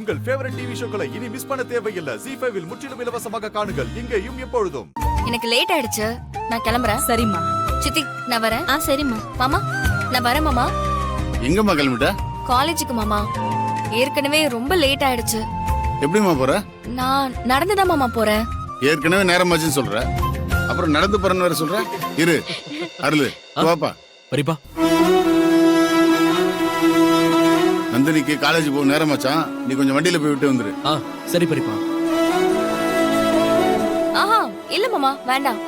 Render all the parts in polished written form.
உங்கள் favourite TV ஷோக்களை இனி miss பண்ண தேவையில்லை. ZEE5 இல் முற்றிலும் இலவசமாக காணுங்கள். இங்கேயும் எப்பொழுதும். எனக்கு லேட் ஆயிடுச்சு, நான் கிளம்புறேன். சரிம்மா. சித்தி நான் வரேன். சரிம்மா. மாமா நான் வரேன் மாமா. எங்கம்மா கிளம்பிட்ட? காலேஜுக்கு மாமா. ஏற்கனவே ரொம்ப லேட் ஆயிடுச்சு. எப்படிமா போற? நான் நடந்துதான் மாமா போறேன். ஏற்கனவே நேரமாச்சுன்னு சொல்ற, அப்புறம் நடந்து போறேன்னு வேற சொல்ற. இரு அருளு, வாப்பா. சரிப்பா. நந்தினிக்கு காலேஜ் போக நேரமாச்சான், நீ கொஞ்சம் வண்டியில போய் விட்டு வந்துரு. சரி பரிப்பா. ஆஹா இல்ல மாமா வேண்டாம்,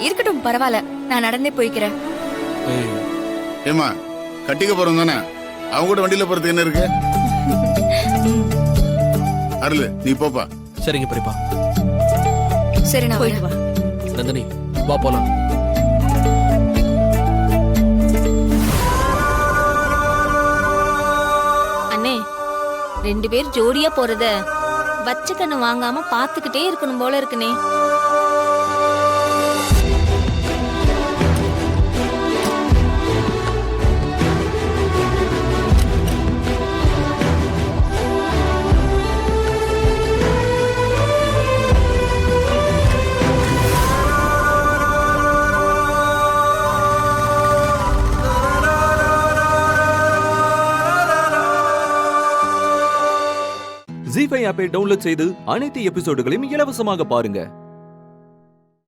இருக்கட்டும் பரவாயில்ல, நான் நடந்தே போய்க்கிறேன். ஏமா கட்டிக்க போறோம் தானே, அவங்க கூட வண்டியில போறதுக்கு என்ன இருக்கு? அருளு நீ போப்பா. சரிங்க பரிப்பா. சரி நான் போயிட்டு வா. நந்தினி வா போலாம். அண்ணே, 2 பேர் ஜோடியா போறத வச்ச கண்ணு வாங்காம பாத்துக்கிட்டே இருக்கணும் போல இருக்குனே. ZEE5 ஆப்பை டவுன்லோட் செய்து அனைத்து எபிசோடுகளையும் இலவசமாக பாருங்க.